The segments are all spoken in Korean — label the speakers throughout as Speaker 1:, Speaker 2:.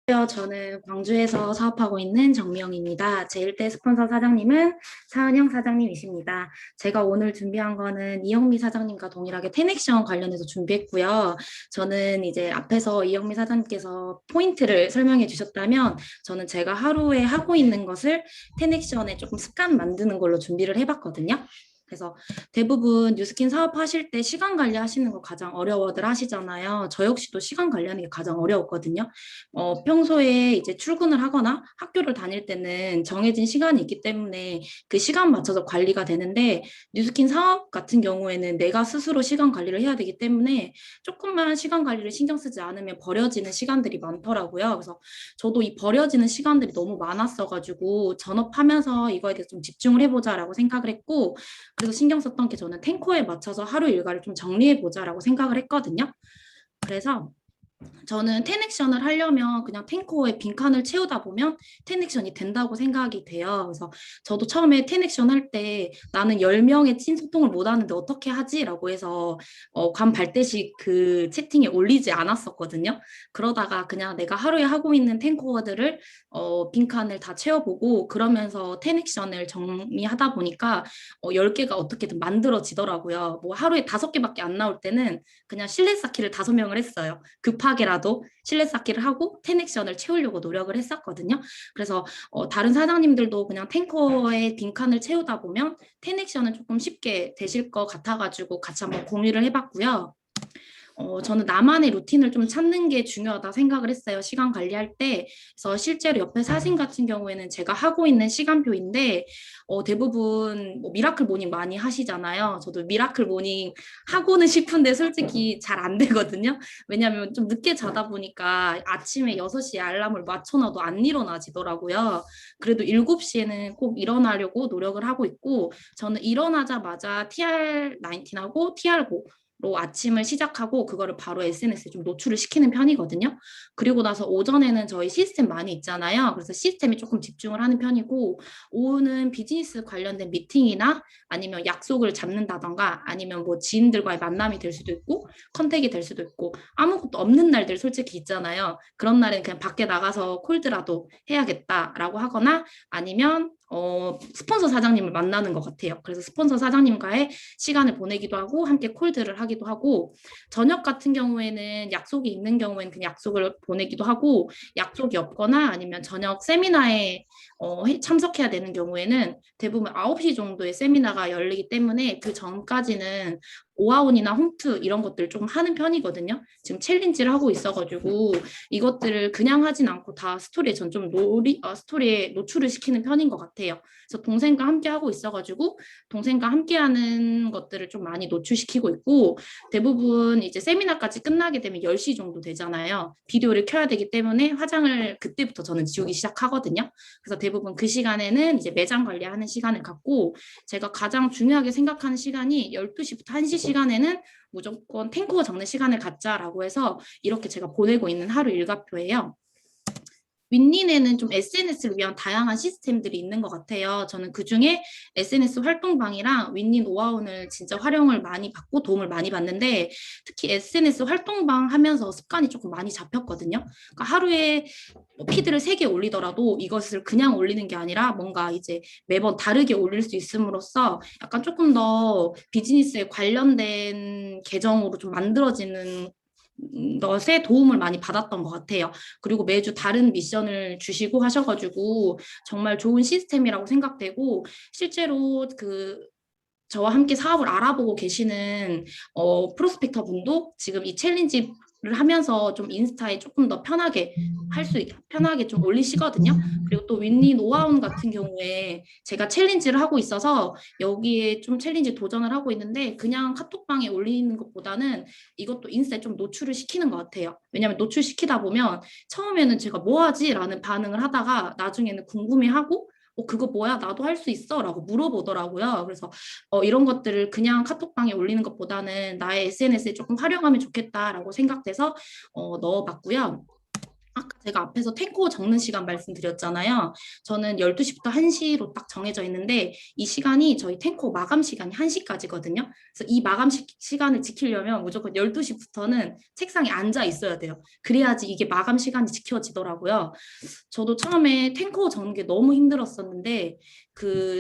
Speaker 1: 안녕하세요. 저는 광주에서 사업하고 있는 정미영입니다. 제1대 스폰서 사장님은 사은영 사장님이십니다. 제가 오늘 준비한 거는 이영미 사장님과 동일하게 텐액션 관련해서 준비했고요. 저는 이제 앞에서 이영미 사장님께서 포인트를 설명해 주셨다면 저는 제가 하루에 하고 있는 것을 텐액션에 조금 습관 만드는 걸로 준비를 해봤거든요. 그래서 대부분 뉴스킨 사업하실 때 시간 관리하시는 거 가장 어려워들 하시잖아요. 저 역시도 시간 관리하는 게 가장 어려웠거든요. 평소에 이제 출근을 하거나 학교를 다닐 때는 정해진 시간이 있기 때문에 그 시간 맞춰서 관리가 되는데 뉴스킨 사업 같은 경우에는 내가 스스로 시간 관리를 해야 되기 때문에 조금만 시간 관리를 신경 쓰지 않으면 버려지는 시간들이 많더라고요. 그래서 저도 이 버려지는 시간들이 너무 많았어가지고 전업하면서 이거에 대해서 좀 집중을 해보자라고 생각을 했고 그래서 신경 썼던 게 저는 탱커에 맞춰서 하루 일과를 좀 정리해보자라고 생각을 했거든요. 그래서 저는 텐액션을 하려면 그냥 탱커에 빈칸을 채우다 보면 텐액션이 된다고 생각이 돼요. 그래서 저도 처음에 텐액션 할 때 나는 10명의 찐 소통을 못 하는데 어떻게 하지? 라고 해서 관 발대식 그 채팅에 올리지 않았었거든요. 그러다가 그냥 내가 하루에 하고 있는 탱커들을 빈칸을 다 채워보고 그러면서 텐액션을 정리하다 보니까 10개가 어떻게든 만들어지더라고요. 뭐 하루에 5개밖에 안 나올 때는 그냥 실내 쌓기를 5명을 했어요. 급하게라도 실내 쌓기를 하고 텐액션을 채우려고 노력을 했었거든요. 그래서 다른 사장님들도 그냥 탱커에 빈칸을 채우다 보면 텐액션은 조금 쉽게 되실 것 같아가지고 같이 한번 공유를 해봤고요. 저는 나만의 루틴을 좀 찾는 게 중요하다 생각을 했어요. 시간 관리할 때. 그래서 실제로 옆에 사진 같은 경우에는 제가 하고 있는 시간표인데, 대부분 뭐 미라클 모닝 많이 하시잖아요. 저도 미라클 모닝 하고는 싶은데 솔직히 잘 안 되거든요. 왜냐하면 좀 늦게 자다 보니까 아침에 6시에 알람을 맞춰놔도 안 일어나지더라고요. 그래도 7시에는 꼭 일어나려고 노력을 하고 있고, 저는 일어나자마자 TR19하고 TR9 로 아침을 시작하고 그거를 바로 SNS에 좀 노출을 시키는 편이거든요. 그리고 나서 오전에는 저희 시스템 많이 있잖아요. 그래서 시스템에 조금 집중을 하는 편이고 오후는 비즈니스 관련된 미팅이나 아니면 약속을 잡는다던가 아니면 뭐 지인들과의 만남이 될 수도 있고 컨택이 될 수도 있고 아무것도 없는 날들 솔직히 있잖아요. 그런 날엔 그냥 밖에 나가서 콜드라도 해야겠다라고 하거나 아니면 스폰서 사장님을 만나는 것 같아요. 그래서 스폰서 사장님과의 시간을 보내기도 하고 함께 콜드를 하기도 하고 저녁 같은 경우에는 약속이 있는 경우에는 그냥 약속을 보내기도 하고 약속이 없거나 아니면 저녁 세미나에 참석해야 되는 경우에는 대부분 9시 정도에 세미나가 열리기 때문에 그 전까지는 오아온이나 홈트 이런 것들을 조금 하는 편이거든요. 지금 챌린지를 하고 있어가지고 이것들을 그냥 하진 않고 다 스토리에 전 좀 스토리에 노출을 시키는 편인 것 같아요. 그래서 동생과 함께 하고 있어가지고 동생과 함께하는 것들을 좀 많이 노출시키고 있고 대부분 이제 세미나까지 끝나게 되면 10시 정도 되잖아요. 비디오를 켜야 되기 때문에 화장을 그때부터 저는 지우기 시작하거든요. 그래서 대부분 그 시간에는 이제 매장 관리하는 시간을 갖고 제가 가장 중요하게 생각하는 시간이 12시부터 1시 시간에는 무조건 탱커 적는 시간을 갖자라고 해서 이렇게 제가 보내고 있는 하루 일과표예요. 윈닌에는 좀 SNS를 위한 다양한 시스템들이 있는 것 같아요. 저는 그중에 SNS 활동방이랑 윈닌 오아온을 진짜 활용을 많이 받고 도움을 많이 받는데 특히 SNS 활동방 하면서 습관이 조금 많이 잡혔거든요. 그러니까 하루에 뭐 피드를 3개 올리더라도 이것을 그냥 올리는 게 아니라 뭔가 이제 매번 다르게 올릴 수 있음으로써 약간 조금 더 비즈니스에 관련된 계정으로 좀 만들어지는 것에 도움을 많이 받았던 것 같아요. 그리고 매주 다른 미션을 주시고 하셔가지고 정말 좋은 시스템이라고 생각되고 실제로 저와 함께 사업을 알아보고 계시는 프로스펙터 분도 지금 이 챌린지를 하면서 좀 인스타에 조금 더 편하게 좀 올리시거든요. 그리고 또 윈니 노아온 같은 경우에 제가 챌린지를 하고 있어서 여기에 좀 챌린지 도전을 하고 있는데 그냥 카톡방에 올리는 것보다는 이것도 인스타에 좀 노출을 시키는 것 같아요. 왜냐하면 노출시키다 보면 처음에는 제가 뭐 하지? 라는 반응을 하다가 나중에는 궁금해하고 그거 뭐야? 나도 할 수 있어? 라고 물어보더라고요. 그래서 이런 것들을 그냥 카톡방에 올리는 것보다는 나의 SNS에 조금 활용하면 좋겠다라고 생각돼서 넣어봤고요. 아까 제가 앞에서 탱코 적는 시간 말씀드렸잖아요. 저는 12시부터 1시로 딱 정해져 있는데 이 시간이 저희 탱코 마감 시간이 1시까지거든요. 그래서 이 마감 시간을 지키려면 무조건 12시부터는 책상에 앉아 있어야 돼요. 그래야지 이게 마감 시간이 지켜지더라고요. 저도 처음에 탱커 적는 게 너무 힘들었었는데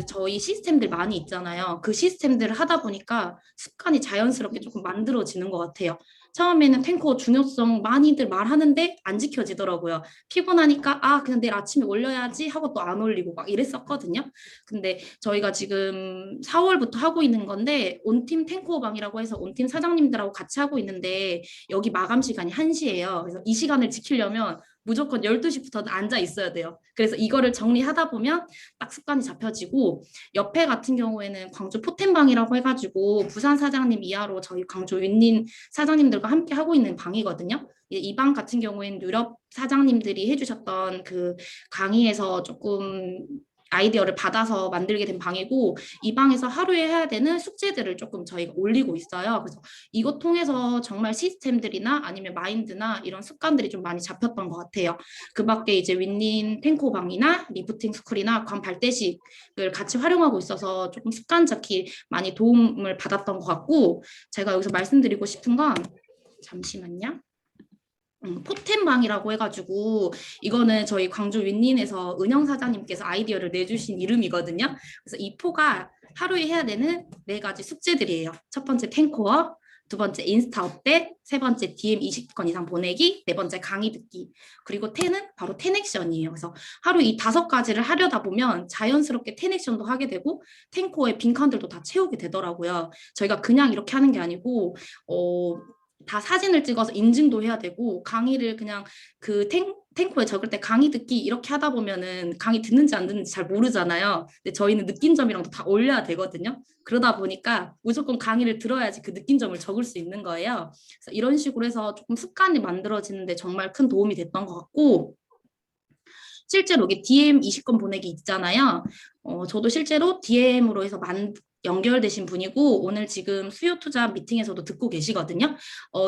Speaker 1: 저희 시스템들 많이 있잖아요. 그 시스템들을 하다 보니까 습관이 자연스럽게 조금 만들어지는 것 같아요. 처음에는 탱커 중요성 많이들 말하는데 안 지켜지더라고요. 피곤하니까 그냥 내일 아침에 올려야지 하고 또 안 올리고 막 이랬었거든요. 근데 저희가 지금 4월부터 하고 있는 건데 온팀 탱커방이라고 해서 온팀 사장님들하고 같이 하고 있는데 여기 마감 시간이 1시예요. 그래서 이 시간을 지키려면 무조건 12시부터는 앉아 있어야 돼요. 그래서 이거를 정리하다 보면 딱 습관이 잡혀지고 옆에 같은 경우에는 광주 포텐방이라고 해가지고 부산 사장님 이하로 저희 광주 윈닌 사장님들과 함께 하고 있는 방이거든요. 이 방 같은 경우에는 유럽 사장님들이 해주셨던 그 강의에서 조금 아이디어를 받아서 만들게 된 방이고 이 방에서 하루에 해야 되는 숙제들을 조금 저희가 올리고 있어요. 그래서 이것 통해서 정말 시스템들이나 아니면 마인드나 이런 습관들이 좀 많이 잡혔던 것 같아요. 그 밖에 이제 윈닌 탱코 방이나 리프팅 스쿨이나 관 발대식을 같이 활용하고 있어서 조금 습관 잡기 많이 도움을 받았던 것 같고 제가 여기서 말씀드리고 싶은 건 잠시만요. 포텐방이라고 해가지고 이거는 저희 광주 윈닌에서 은영 사장님께서 아이디어를 내주신 이름이거든요. 그래서 이 포가 하루에 해야 되는 4가지 숙제들이에요. 첫 번째 탱코어, 두 번째 인스타 업데이트, 세 번째 DM 20건 이상 보내기, 네 번째 강의 듣기, 그리고 텐은 바로 텐액션이에요. 그래서 하루 이 5가지를 하려다 보면 자연스럽게 텐액션도 하게 되고 탱코어의 빈칸들도 다 채우게 되더라고요. 저희가 그냥 이렇게 하는 게 아니고 다 사진을 찍어서 인증도 해야 되고 강의를 그냥 탱코에 적을 때 강의 듣기 이렇게 하다 보면은 강의 듣는지 안 듣는지 잘 모르잖아요. 근데 저희는 느낀 점이랑도 다 올려야 되거든요. 그러다 보니까 무조건 강의를 들어야지 그 느낀 점을 적을 수 있는 거예요. 그래서 이런 식으로 해서 조금 습관이 만들어지는데 정말 큰 도움이 됐던 것 같고 실제로 이게 DM 20건 보내기 있잖아요. 저도 실제로 DM으로 해서 연결되신 분이고 오늘 지금 수요 투자 미팅에서도 듣고 계시거든요.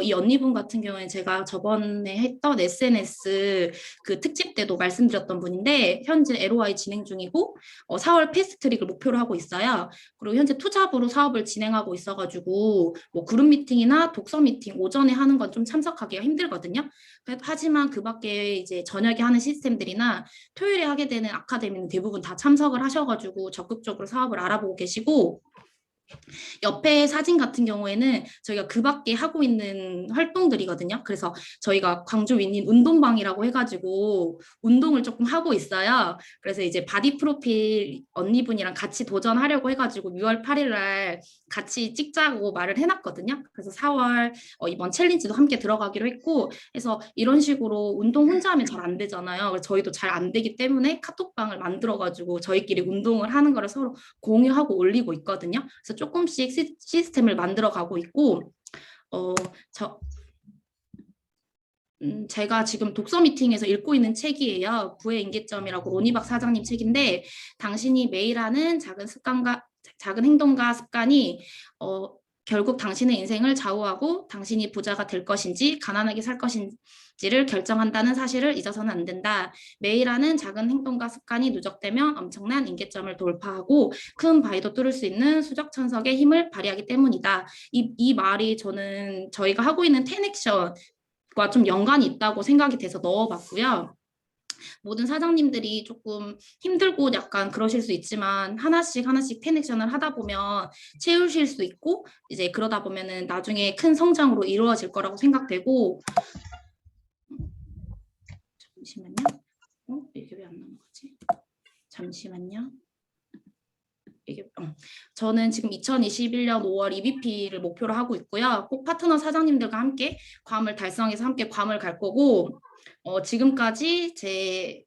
Speaker 1: 이 언니분 같은 경우에 제가 저번에 했던 SNS 그 특집 때도 말씀드렸던 분인데 현재 LOI 진행 중이고 4월 패스트트릭을 목표로 하고 있어요. 그리고 현재 투잡으로 사업을 진행하고 있어가지고 뭐 그룹 미팅이나 독서 미팅 오전에 하는 건 좀 참석하기가 힘들거든요. 하지만 그 밖에 이제 저녁에 하는 시스템들이나 토요일에 하게 되는 아카데미는 대부분 다 참석을 하셔가지고 적극적으로 사업을 알아보고 계시고 옆에 사진 같은 경우에는 저희가 그 밖에 하고 있는 활동들이거든요. 그래서 저희가 광주 윈닌 운동방이라고 해가지고 운동을 조금 하고 있어요. 그래서 이제 바디 프로필 언니분이랑 같이 도전하려고 해가지고 6월 8일 날 같이 찍자고 말을 해놨거든요. 그래서 4월 이번 챌린지도 함께 들어가기로 했고 해서 이런 식으로 운동 혼자 하면 잘 안 되잖아요. 그래서 저희도 잘 안 되기 때문에 카톡방을 만들어가지고 저희끼리 운동을 하는 거를 서로 공유하고 올리고 있거든요. 그래서 조금씩 시스템을 만들어 가고 있고 어, 저, 제가 지금 독서 미팅에서 읽고 있는 책이에요. 부의 인계점이라고 로니박 사장님 책인데 당신이 매일 하는 작은 행동과 습관이 결국 당신의 인생을 좌우하고 당신이 부자가 될 것인지 가난하게 살 것인지를 결정한다는 사실을 잊어서는 안 된다. 매일 하는 작은 행동과 습관이 누적되면 엄청난 인계점을 돌파하고 큰 바위도 뚫을 수 있는 수적천석의 힘을 발휘하기 때문이다. 이 말이 저는 저희가 하고 있는 텐액션과 좀 연관이 있다고 생각이 돼서 넣어봤고요. 모든 사장님들이 조금 힘들고 약간 그러실 수 있지만 하나씩 텐액션을 하다 보면 채우실 수 있고 이제 그러다 보면은 나중에 큰 성장으로 이루어질 거라고 생각되고 잠시만요. 이게 왜 안 나온 거지? 잠시만요. 저는 지금 2021년 5월 EBP를 목표로 하고 있고요. 꼭 파트너 사장님들과 함께 괌을 달성해서 함께 괌을 갈 거고 지금까지 제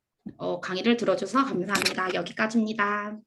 Speaker 1: 강의를 들어줘서 감사합니다. 여기까지입니다.